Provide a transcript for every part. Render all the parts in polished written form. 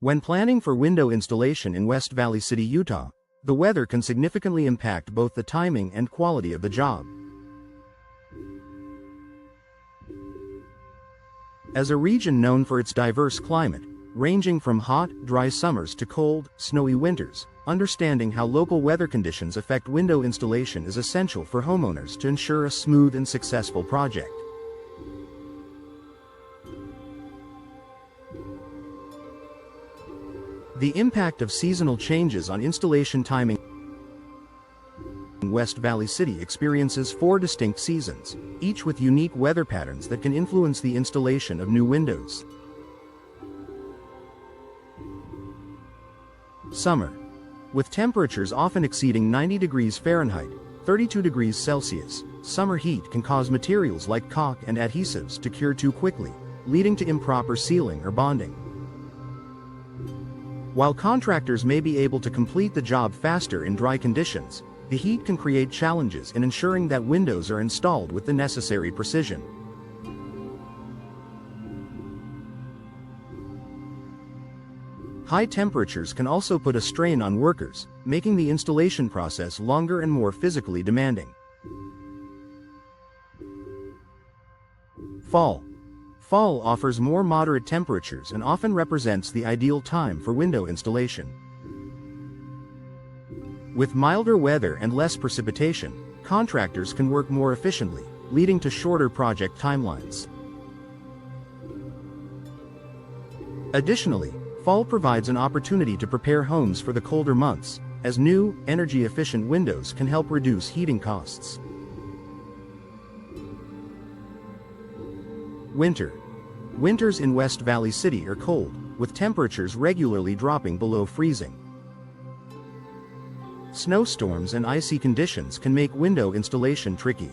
When planning for window installation in West Valley City, Utah, the weather can significantly impact both the timing and quality of the job. As a region known for its diverse climate, ranging from hot, dry summers to cold, snowy winters, understanding how local weather conditions affect window installation is essential for homeowners to ensure a smooth and successful project. The impact of seasonal changes on installation timing. West Valley City experiences 4 distinct seasons, each with unique weather patterns that can influence the installation of new windows. Summer. With temperatures often exceeding 90 degrees Fahrenheit, 32 degrees Celsius, summer heat can cause materials like caulk and adhesives to cure too quickly, leading to improper sealing or bonding. While contractors may be able to complete the job faster in dry conditions, the heat can create challenges in ensuring that windows are installed with the necessary precision. High temperatures can also put a strain on workers, making the installation process longer and more physically demanding. Fall. Fall offers more moderate temperatures and often represents the ideal time for window installation. With milder weather and less precipitation, contractors can work more efficiently, leading to shorter project timelines. Additionally, fall provides an opportunity to prepare homes for the colder months, as new, energy-efficient windows can help reduce heating costs. Winter. Winters in West Valley City are cold, with temperatures regularly dropping below freezing. Snowstorms and icy conditions can make window installation tricky.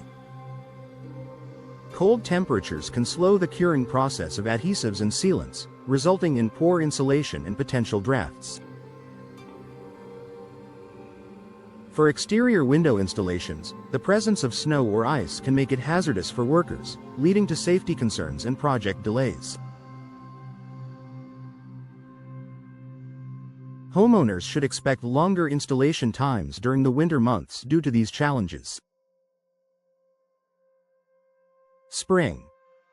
Cold temperatures can slow the curing process of adhesives and sealants, resulting in poor insulation and potential drafts. For exterior window installations, the presence of snow or ice can make it hazardous for workers, leading to safety concerns and project delays. Homeowners should expect longer installation times during the winter months due to these challenges. Spring.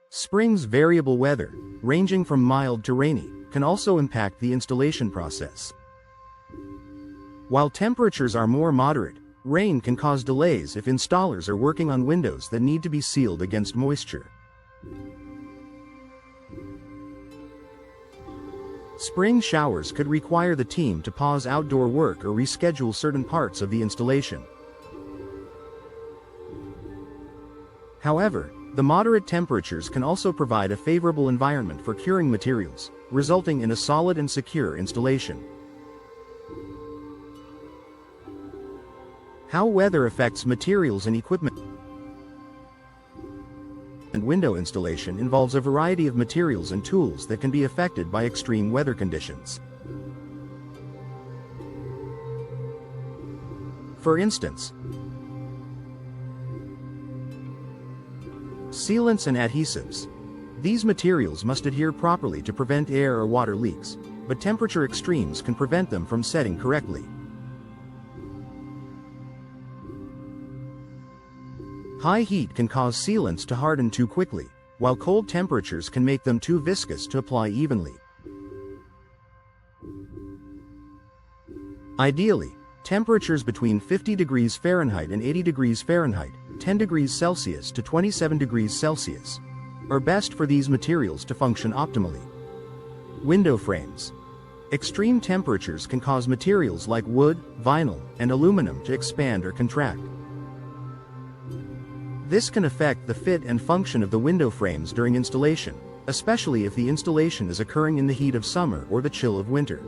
Spring's variable weather, ranging from mild to rainy, can also impact the installation process. While temperatures are more moderate, rain can cause delays if installers are working on windows that need to be sealed against moisture. Spring showers could require the team to pause outdoor work or reschedule certain parts of the installation. However, the moderate temperatures can also provide a favorable environment for curing materials, resulting in a solid and secure installation. How weather affects materials and equipment. Window installation involves a variety of materials and tools that can be affected by extreme weather conditions. For instance, sealants and adhesives. These materials must adhere properly to prevent air or water leaks, but temperature extremes can prevent them from setting correctly. High heat can cause sealants to harden too quickly, while cold temperatures can make them too viscous to apply evenly. Ideally, temperatures between 50 degrees Fahrenheit and 80 degrees Fahrenheit, 10 degrees Celsius to 27 degrees Celsius, are best for these materials to function optimally. Window frames. Extreme temperatures can cause materials like wood, vinyl, and aluminum to expand or contract. This can affect the fit and function of the window frames during installation, especially if the installation is occurring in the heat of summer or the chill of winter.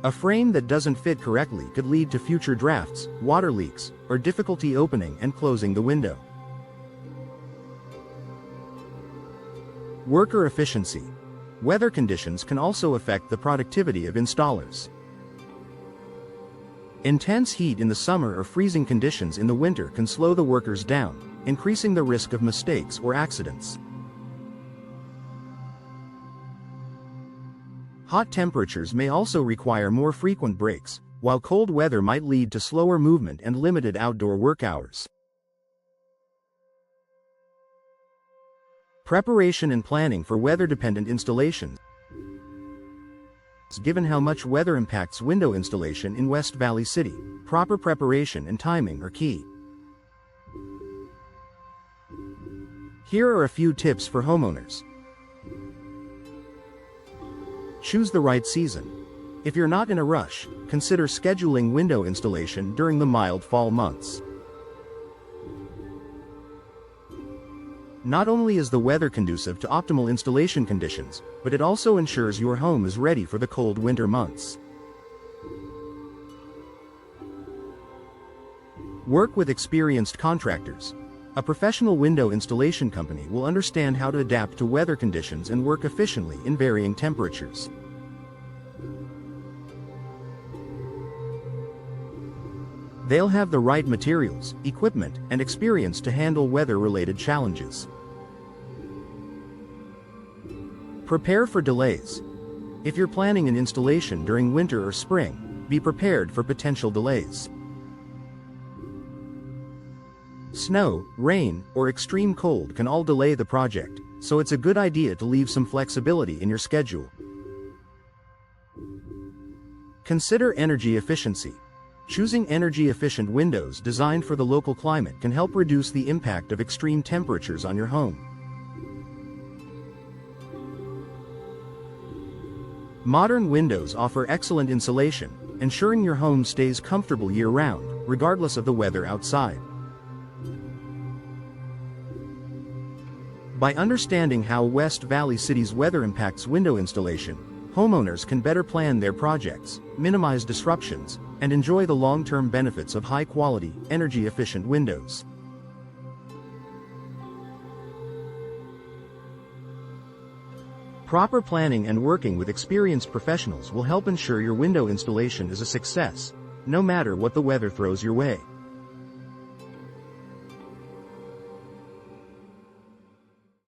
A frame that doesn't fit correctly could lead to future drafts, water leaks, or difficulty opening and closing the window. Worker efficiency. Weather conditions can also affect the productivity of installers. Intense heat in the summer or freezing conditions in the winter can slow the workers down, increasing the risk of mistakes or accidents. Hot temperatures may also require more frequent breaks, while cold weather might lead to slower movement and limited outdoor work hours. Preparation and planning for weather-dependent installations. Given how much weather impacts window installation in West Valley City, proper preparation and timing are key. Here are a few tips for homeowners. Choose the right season. If you're not in a rush, consider scheduling window installation during the mild fall months. Not only is the weather conducive to optimal installation conditions, but it also ensures your home is ready for the cold winter months. Work with experienced contractors. A professional window installation company will understand how to adapt to weather conditions and work efficiently in varying temperatures. They'll have the right materials, equipment, and experience to handle weather-related challenges. Prepare for delays. If you're planning an installation during winter or spring, be prepared for potential delays. Snow, rain, or extreme cold can all delay the project, so it's a good idea to leave some flexibility in your schedule. Consider energy efficiency. Choosing energy-efficient windows designed for the local climate can help reduce the impact of extreme temperatures on your home. Modern windows offer excellent insulation, ensuring your home stays comfortable year-round, regardless of the weather outside. By understanding how West Valley City's weather impacts window installation, homeowners can better plan their projects, minimize disruptions, and enjoy the long-term benefits of high-quality, energy-efficient windows. Proper planning and working with experienced professionals will help ensure your window installation is a success, no matter what the weather throws your way.